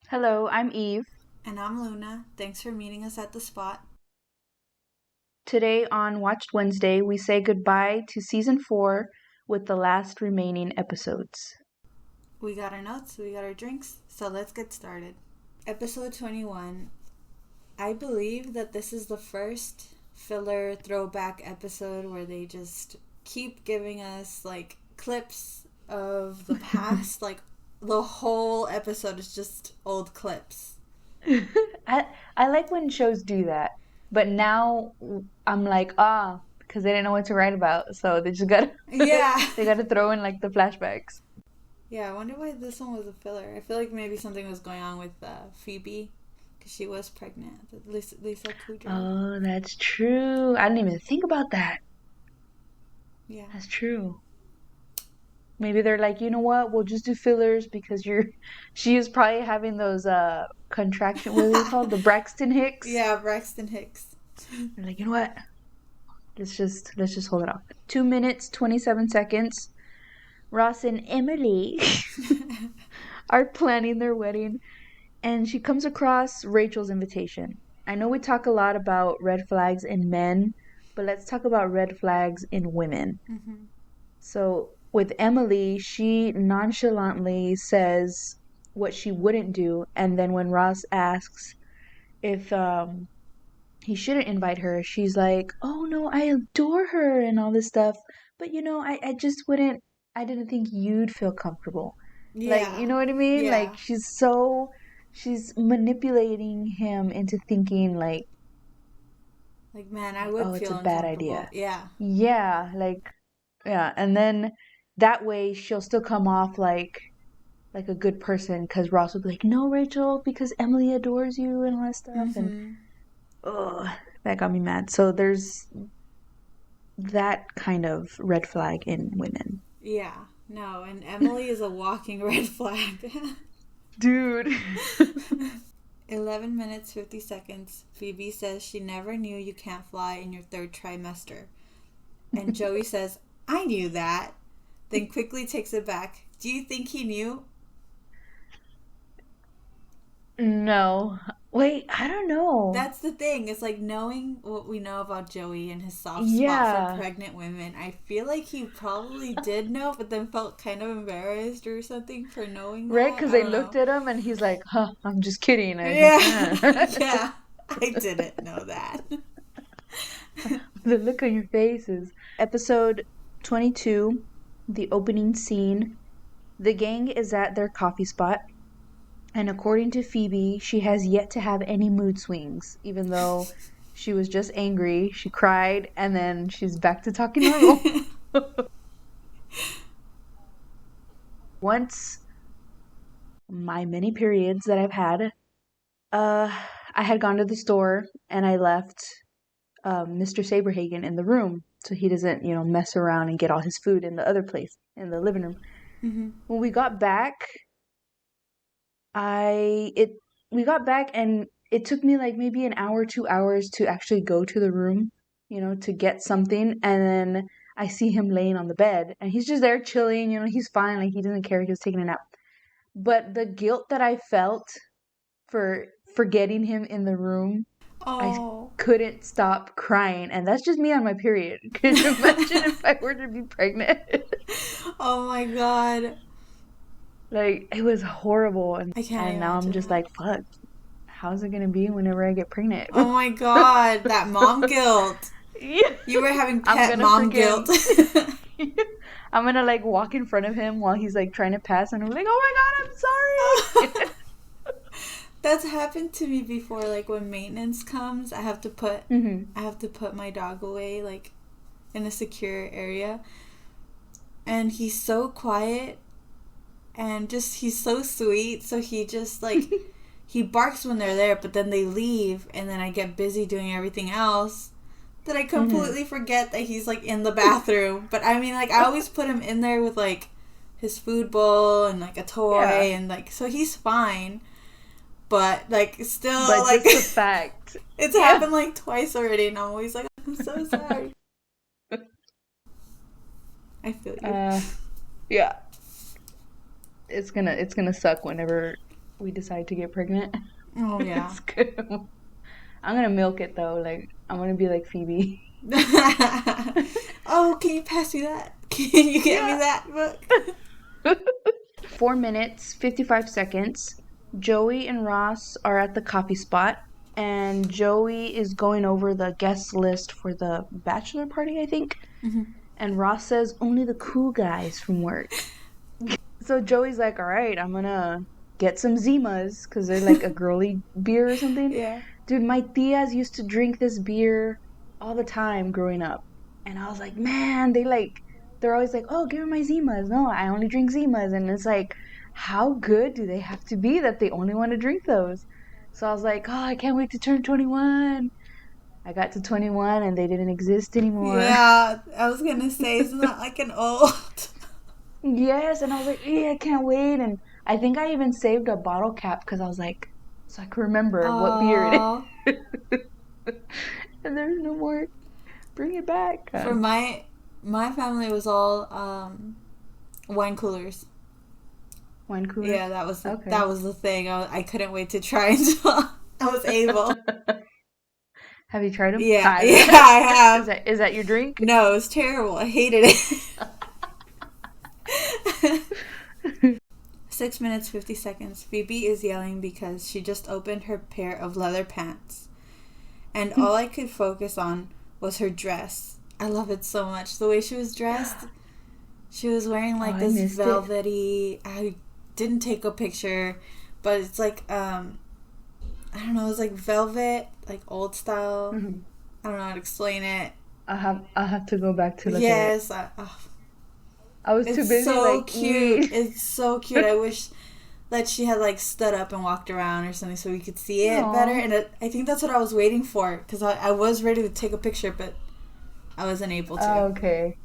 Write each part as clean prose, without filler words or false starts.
Hello, I'm Eve. And I'm Luna. Thanks for meeting us at the spot. Today on Watched Wednesday, we say goodbye to season 4 with the last remaining episodes. We got our notes, we got our drinks, so let's get started. Episode 21. I believe that this is the first filler throwback episode where they just keep giving us like clips of the past. Like the whole episode is just old clips. I like when shows do that, but now I'm like, because they didn't know what to write about, so they just got Yeah. they got to throw in like the flashbacks. Yeah, I wonder why this one was a filler. I feel like maybe something was going on with Phoebe, because she was pregnant. Lisa Kudrow. Oh, that's true. I didn't even think about that. Yeah. That's true. Maybe they're like, you know what? We'll just do fillers because she is probably having those contraction. What are they called? The Braxton Hicks. Yeah, Braxton Hicks. They're like, you know what? Let's just hold it off. 2 minutes 27 seconds. Ross and Emily are planning their wedding, and she comes across Rachel's invitation. I know we talk a lot about red flags in men, but let's talk about red flags in women. Mm-hmm. So with Emily, she nonchalantly says what she wouldn't do, and then when Ross asks if he shouldn't invite her, she's like, oh no, I adore her and all this stuff, but I just wouldn't, I didn't think you'd feel comfortable. Yeah. Like, you know what I mean? Yeah. Like, she's manipulating him into thinking like, man, I would feel it's a bad uncomfortable. idea. Yeah. Yeah, and then that way she'll still come off like a good person, because Ross will be like, no, Rachel, because Emily adores you and all that stuff. Mm-hmm. And that got me mad. So there's that kind of red flag in women. Yeah. No, and Emily is a walking red flag. Dude. 11 minutes 50 seconds. Phoebe says she never knew you can't fly in your third trimester. And Joey says, I knew that. Then quickly takes it back. Do you think he knew? No. Wait, I don't know. That's the thing. It's like knowing what we know about Joey and his soft spot Yeah. for pregnant women. I feel like he probably did know, but then felt kind of embarrassed or something for knowing that. Right? Because they looked at him and he's like, I'm just kidding. Yeah. Yeah. I didn't know that. The look on your faces. Episode 22, the opening scene. The gang is at their coffee spot. And according to Phoebe, she has yet to have any mood swings, even though she was just angry. She cried, and then she's back to talking normal. Once my many periods that I've had, I had gone to the store, and I left Mr. Saberhagen in the room so he doesn't, mess around and get all his food in the other place, in the living room. Mm-hmm. When we got back, we got back and it took me like maybe an hour, 2 hours to actually go to the room, to get something. And then I see him laying on the bed and he's just there chilling, he's fine. Like, he doesn't care. He was taking a nap. But the guilt that I felt for forgetting him in the room, I couldn't stop crying. And that's just me on my period. Could you imagine if I were to be pregnant? Oh my God. Like, it was horrible. And now I'm just that. like, fuck, how's it gonna be whenever I get pregnant? Oh my God, that mom guilt. Yeah. You were having pet mom guilt. I'm gonna like walk in front of him while he's like trying to pass, and I'm like, oh my God, I'm sorry. That's happened to me before. Like when maintenance comes, I have to put my dog away, like in a secure area, and he's so quiet. And he's so sweet, so he just, like, he barks when they're there, but then they leave, and then I get busy doing everything else, that I completely forget that he's, like, in the bathroom. But, I mean, like, I always put him in there with, like, his food bowl and, like, a toy, and, like, so he's fine. But, like, still, but like... just the fact. It's happened, like, twice already, and I'm always like, I'm so sorry. I feel you. Yeah. It's gonna suck whenever we decide to get pregnant. Oh, yeah. It's good. I'm gonna milk it though. Like I'm gonna be like Phoebe. Oh, can you pass me that? Can you get me Yeah. that book? 4 minutes, 55 seconds. Joey and Ross are at the coffee spot, and Joey is going over the guest list for the bachelor party, I think. Mm-hmm. And Ross says only the cool guys from work. So Joey's like, all right, I'm gonna get some Zimas because they're like a girly beer or something. Yeah. Dude, my tias used to drink this beer all the time growing up. And I was like, man, they're always like, oh, give me my Zimas. No, I only drink Zimas. And it's like, how good do they have to be that they only want to drink those? So I was like, oh, I can't wait to turn 21. I got to 21 and they didn't exist anymore. Yeah, I was gonna say, isn't that like an old? Yes, and I was like, yeah, I can't wait. And I think I even saved a bottle cap because I was like, so I could remember what beer it Oh. is. And there's no more. Bring it back. For my family, it was all wine coolers. Wine cooler? Yeah, that was the thing. I couldn't wait to try until I was able. Have you tried them? Yeah, I have. Is that your drink? No, it was terrible. I hated it. 6 minutes, 50 seconds. Phoebe is yelling because she just opened her pair of leather pants. And all I could focus on was her dress. I love it so much. The way she was dressed. She was wearing like this velvety... I didn't take a picture, but it's like, I don't know, it's like velvet, like old style. Mm-hmm. I don't know how to explain it. I'll have to go back to look at it. I was too busy. It's so cute. It's so cute. I wish that she had like stood up and walked around or something so we could see it better. And I think that's what I was waiting for because I was ready to take a picture, but I wasn't able to. Oh, okay.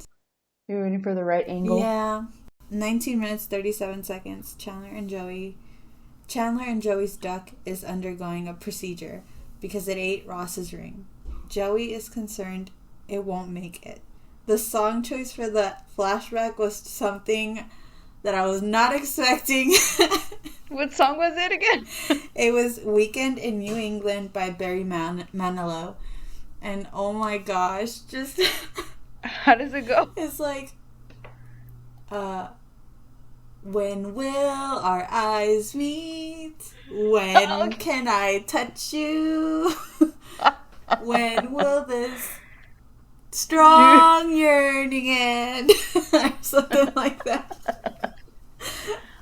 You were waiting for the right angle? Yeah. 19 minutes, 37 seconds. Chandler and Joey's duck is undergoing a procedure because it ate Ross's ring. Joey is concerned it won't make it. The song choice for the flashback was something that I was not expecting. What song was it again? It was Weekend in New England by Barry Manilow. And oh my gosh, just... How does it go? It's like... when will our eyes meet? When can I touch you? When will this strong yearning end? Or something like that.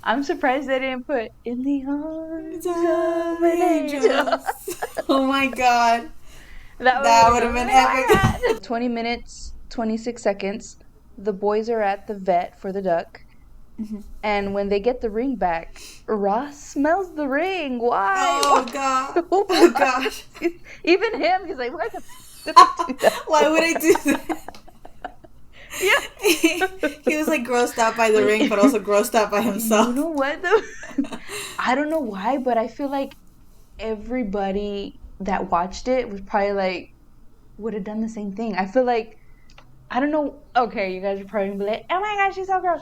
I'm surprised they didn't put in the arms of an angel. Oh my god. That would have been epic. 20 minutes, 26 seconds. The boys are at the vet for the duck. Mm-hmm. And when they get the ring back, Ross smells the ring. Why? Oh, God. Oh, gosh. Even him, he's like, why why would I do that? Yeah. He was like grossed out by the ring, but also grossed out by himself. You know what, though? I don't know why, but I feel like everybody that watched it was probably like, would have done the same thing. I feel like, I don't know. Okay, you guys are probably gonna be like, oh my gosh, she's so gross.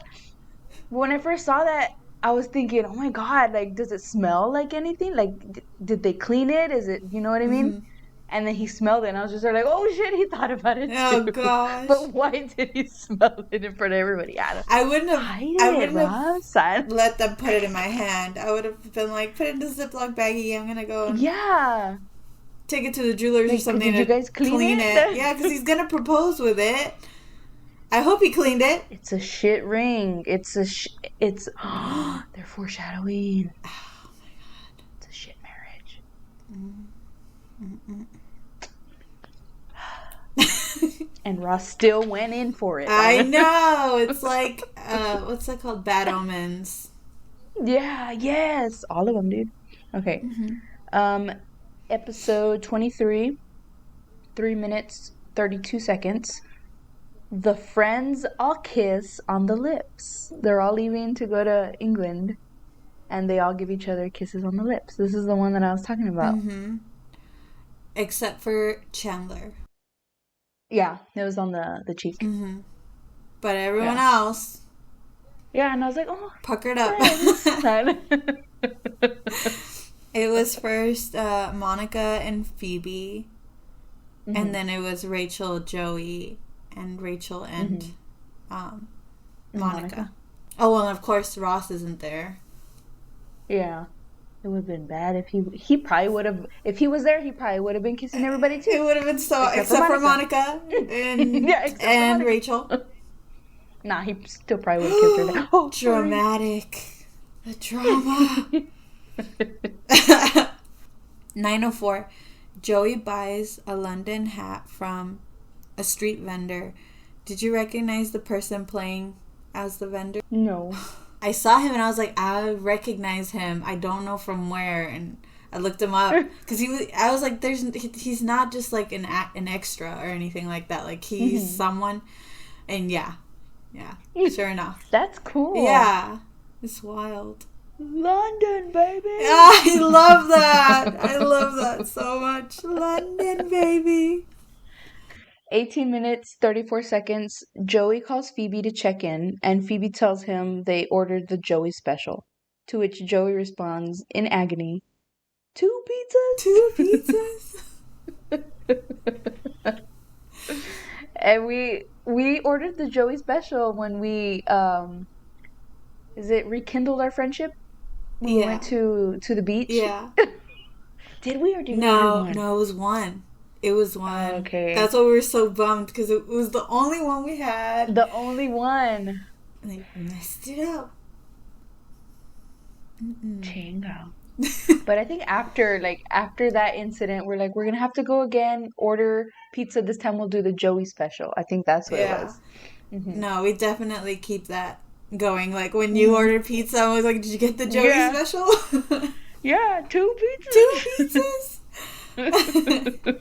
When I first saw that, I was thinking, oh my god, like, does it smell like anything? Like, did they clean it? Is it, you know what I mean? Mm-hmm. And then he smelled it, and I was just like, oh shit, he thought about it too. Oh gosh. But why did he smell it in front of everybody? I wouldn't have let them put it in my hand. I would have been like, put it in the Ziploc baggie. I'm gonna go and take it to the jewelers or something. Did you guys clean it? Yeah, because he's gonna propose with it. I hope he cleaned it. It's a shit ring. It's they're foreshadowing. Oh my god. It's a shit marriage. And Ross still went in for it. I know. It's like, what's that called? Bad Omens. Yeah, yes. All of them, dude. Okay. Mm-hmm. Episode 23. 3 minutes, 32 seconds. The friends all kiss on the lips. They're all leaving to go to England. And they all give each other kisses on the lips. This is the one that I was talking about. Mm-hmm. Except for Chandler. Yeah, it was on the cheek. Mm-hmm. But everyone else. Yeah, and I was like, oh, puckered up. It was first Monica and Phoebe. Mm-hmm. And then it was Rachel, Joey, and Rachel and Monica. Oh, well, of course, Ross isn't there. Yeah. It would have been bad if he probably would have, if he was there, he probably would have been kissing everybody too. It would have been so, except for Monica and, and Rachel. Nah, he still probably would have kissed her there. Oh, dramatic. The drama. 9:04. Joey buys a London hat from a street vendor. Did you recognize the person playing as the vendor? No. I saw him and I was like, I recognize him. I don't know from where. And I looked him up because I was like, he's not just like an extra or anything like that. Like he's someone. And yeah, sure enough. That's cool. Yeah, it's wild. London, baby. I love that. I love that so much. London, baby. 18 minutes, 34 seconds. Joey calls Phoebe to check in, and Phoebe tells him they ordered the Joey special. To which Joey responds in agony, 2 pizzas? 2 pizzas? And we ordered the Joey special when we rekindled our friendship? We went to the beach? Yeah. Did we, or did we order one? No, it was one. It was one. Okay. That's why we were so bummed, because it was the only one we had. The only one. And they messed it up. Chingo. But I think after that incident, we're like, we're gonna have to go again, order pizza. This time we'll do the Joey special. I think that's what it was. Mm-hmm. No, we definitely keep that going. Like when you ordered pizza, I was like, did you get the Joey special? Yeah, 2 pizzas. 2 pizzas.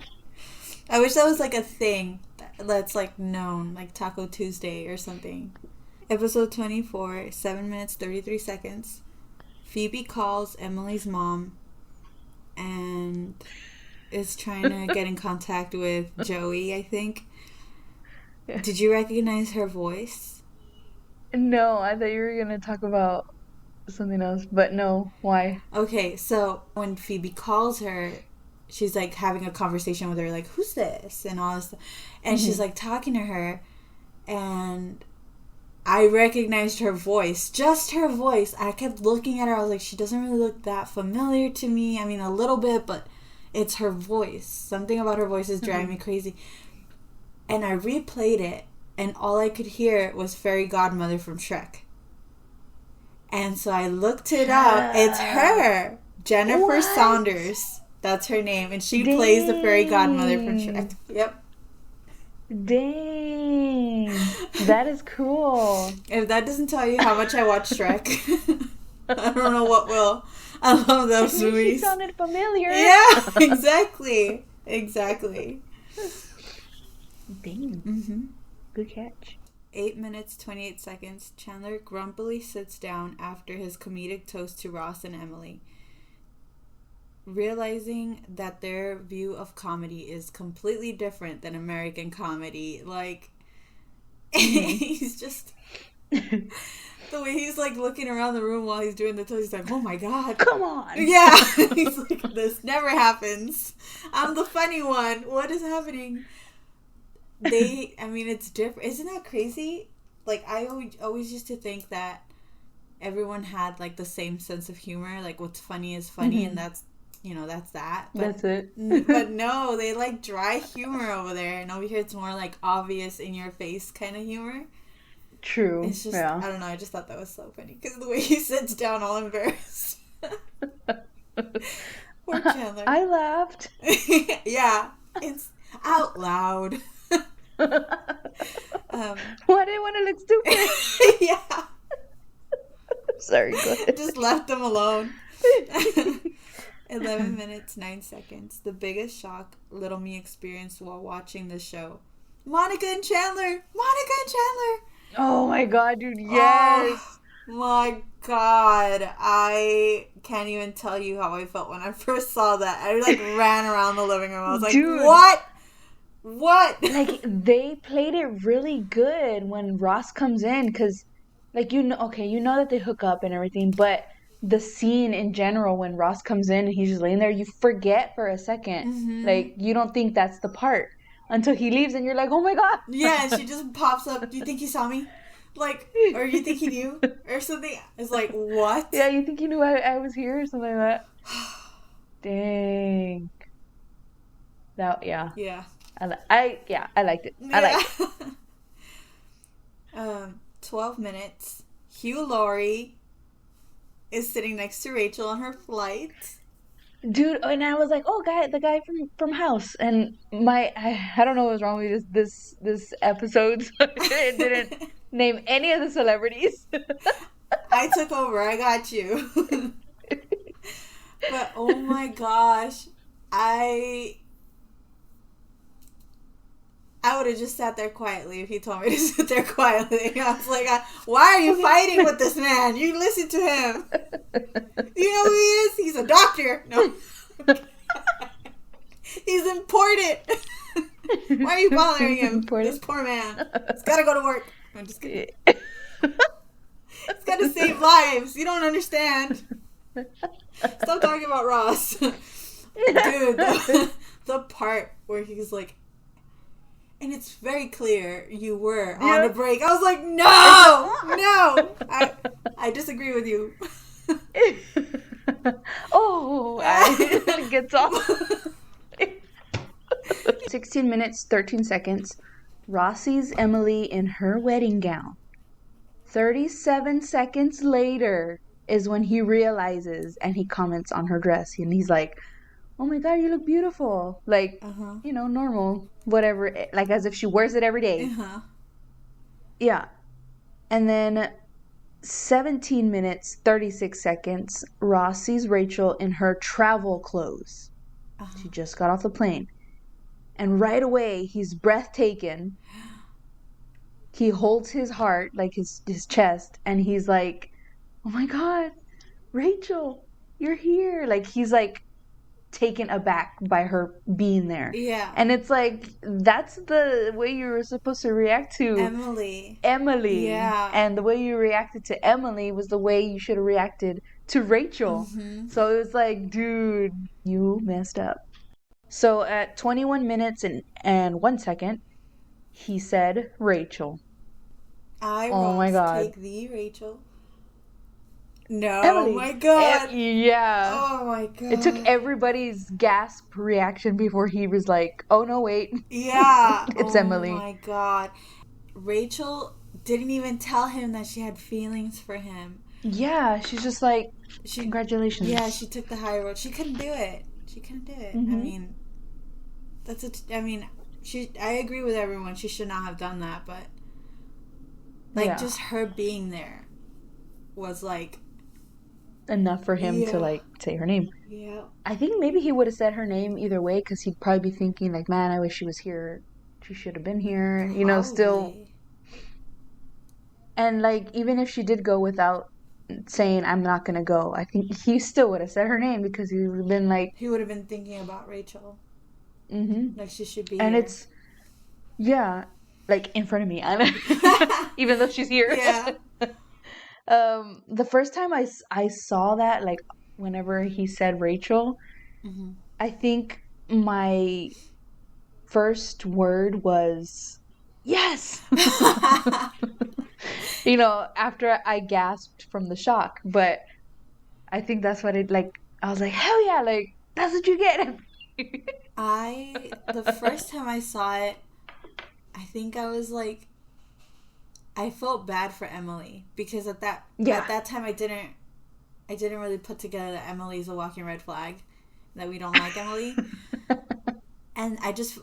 I wish that was like a thing that's like known, like Taco Tuesday or something. Episode 24, 7 minutes, 33 seconds. Phoebe calls Emily's mom and is trying to get in contact with Joey, I think. Yeah. Did you recognize her voice? No, I thought you were going to talk about something else, but no. Why? Okay, so when Phoebe calls her, she's like having a conversation with her, like, who's this? And all this stuff. And she's like talking to her, and I recognized her voice, just her voice. I kept looking at her. I was like, she doesn't really look that familiar to me. I mean, a little bit, but it's her voice. Something about her voice is driving me crazy. And I replayed it, and all I could hear was Fairy Godmother from Shrek. And so I looked it up. It's her, Jennifer Saunders. That's her name, and she plays the Fairy Godmother from Shrek. Yep. Dang. That is cool. If that doesn't tell you how much I watch Shrek, I don't know what will. I love those movies. She sounded familiar. Yeah, exactly. Exactly. Dang. Mm-hmm. Good catch. 8 minutes, 28 seconds. Chandler grumpily sits down after his comedic toast to Ross and Emily, realizing that their view of comedy is completely different than American comedy. Like, he's just... the way he's, like, looking around the room while he's doing the toast, he's like, oh my god. Come on. Yeah. He's like, this never happens. I'm the funny one. What is happening? It's different. Isn't that crazy? Like, I always used to think that everyone had, like, the same sense of humor. Like, what's funny is funny, and that's that. But, that's it. But no, they like dry humor over there, and over here it's more like obvious in your face kind of humor. True. It's just, I don't know, I just thought that was so funny because the way he sits down all embarrassed. Poor Chandler. I laughed. Yeah, it's out loud. Why did I want to look stupid? Yeah. Sorry, go ahead. Just left them alone. 11 minutes, 9 seconds. The biggest shock little me experienced while watching the show. Monica and Chandler! Oh my god, dude, yes! Oh my god. I can't even tell you how I felt when I first saw that. I like ran around the living room. I was like, dude, what? What? Like, they played it really good when Ross comes in, because, like, okay, you know that they hook up and everything, but the scene in general when Ross comes in and he's just laying there, you forget for a second. Mm-hmm. Like, you don't think that's the part until he leaves, and you're like, oh my God. Yeah, and she just pops up. Do you think he saw me? Like, or you think he knew? Or something. It's like, Yeah, what? you think he knew I was here or something like that? Dang. That, yeah. Yeah. I liked it. I Yeah. liked it. 12 minutes. Hugh Laurie is sitting next to Rachel on her flight. Dude, and I was like, oh, the guy from House, and I don't know what was wrong with this episode. So it didn't name any of the celebrities. I took over. I got you. But oh my gosh, I would have just sat there quietly if he told me to sit there quietly. I was like, why are you fighting with this man? You listen to him. You know who he is? He's a doctor. No. He's important. Why are you bothering him? This poor man. He's got to go to work. I'm just kidding. He's got to save lives. You don't understand. Stop talking about Ross. Dude, the part where he's like, and it's very clear you were on a break. I was like, no. I disagree with you. It gets off. 16 minutes, 13 seconds. Ross sees Emily in her wedding gown. 37 seconds later is when he realizes, and he comments on her dress, and he's like, oh my God, you look beautiful. Like, normal, whatever, like as if she wears it every day. Yeah. And then 17 minutes, 36 seconds, Ross sees Rachel in her travel clothes. She just got off the plane. And right away, he's breathtaking. He holds his heart, like his chest, and he's like, oh my God, Rachel, you're here. Like, he's like taken aback by her being there. Yeah. And it's like, that's the way you were supposed to react to Emily. Yeah. And the way you reacted to Emily was the way you should have reacted to Rachel. So it was like, dude, you messed up. So at 21 minutes and 1 second, he said Rachel. Oh my God. Take thee, Rachel. No, Emily. Oh my God. Yeah. Oh my God. It took everybody's gasp reaction before he was like, oh no, wait. Yeah. It's Emily. Oh my God. Rachel didn't even tell him that she had feelings for him. Yeah, she's just like, congratulations. Yeah, she took the high road. She couldn't do it. I mean, I agree with everyone. She should not have done that, but just her being there was like enough for him to like say her name. Yeah. I think maybe he would have said her name either way, because he'd probably be thinking like, man, I wish she was here. She should have been here. Probably. Still. And like, even if she did go without saying, I'm not gonna go, I think he still would have said her name, because he would have been like, he would have been thinking about Rachel. Like, she should be and here. It's like in front of me, even though she's here. Yeah. The first time I saw that, like, whenever he said Rachel, I think my first word was yes. After I gasped from the shock. But I think that's what it, like, I was like, hell yeah, like, that's what you get. The first time I saw it, I think I was like, I felt bad for Emily, because at that time I didn't really put together that Emily's a walking red flag, that we don't like Emily. And I just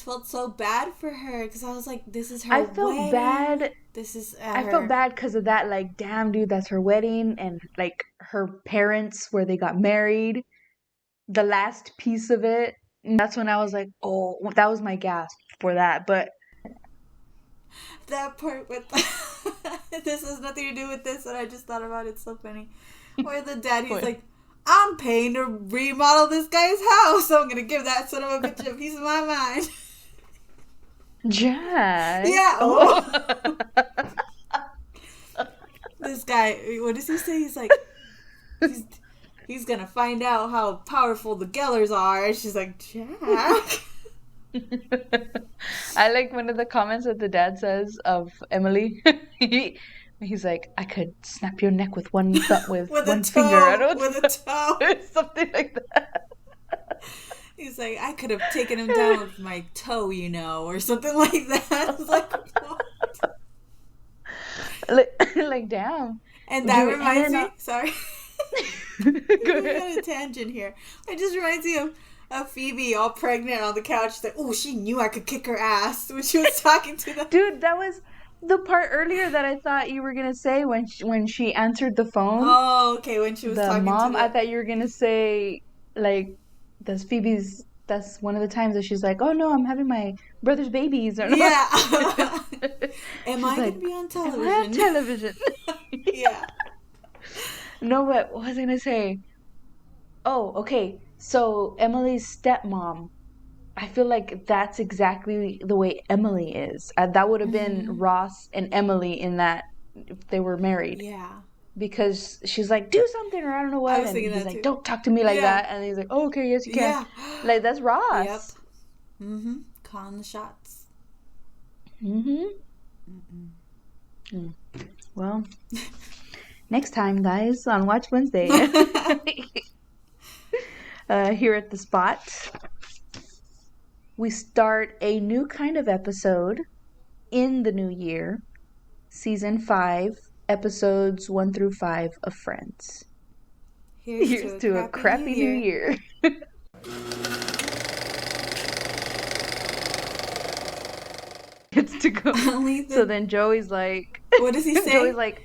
felt so bad for her, because I was like, this is her wedding. I felt bad. I felt bad because of that, like, damn, dude, that's her wedding, and like her parents, where they got married, the last piece of it. That's when I was like, oh, that was my gasp for that. But that part with this has nothing to do with this, and I just thought about it. It's so funny. Where the daddy's like, I'm paying to remodel this guy's house, so I'm gonna give that son of a bitch a piece of my mind. Jack. Yeah. Oh. This guy, what does he say? He's like, he's gonna find out how powerful the Gellers are. And she's like, Jack. I like one of the comments that the dad says of Emily. He's like, I could snap your neck with one with With a one finger. I toe. don't With a toe. something like that. He's like, I could have taken him down with my toe, or something like that. I was like, what? Like damn. And that Dude, reminds and me. Sorry. Go We're on ahead. a tangent here. It just reminds me of Phoebe all pregnant on the couch. She's like, oh, she knew I could kick her ass when she was talking to them. Dude, that was the part earlier that I thought you were gonna say when she answered the phone. Oh, okay. When she was The talking mom, to I thought you were gonna say like that's one of the times that she's like, oh no, I'm having my brother's babies or yeah. She's Am I like, gonna be on am I on television? television? Yeah. No, but what was I gonna say? Oh, okay. So Emily's stepmom, I feel like that's exactly the way Emily is. That would have been Ross and Emily in that if they were married. Yeah. Because she's like, do something or I don't know I what. was And thinking he's that like, too. don't talk to me like Yeah. that. And he's like, oh, okay, yes, you can. Yeah. Like, that's Yep. Ross. Mm-hmm. Calling the shots. Mm-hmm. Well, next time, guys, on Watch Wednesday, here at the spot, we start a new kind of episode in the new year, season 5, episodes 1 through 5 of Friends. Here's to a crappy new year. It's to go. So then Joey's like, what does he say? Joey's like,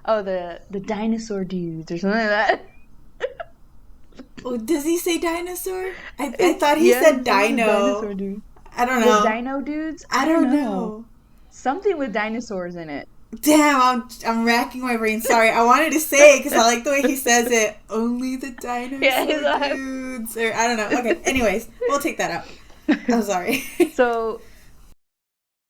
oh, the dinosaur dudes or something like that. Oh, does he say dinosaur? I thought he said dino. Dinosaur dude. I don't know. The dino dudes? I don't know. Something with dinosaurs in it. Damn, I'm racking my brain. Sorry, I wanted to say it because I like the way he says it. Only the dinosaur dudes. Or I don't know. Okay, anyways, we'll take that out. I'm sorry. So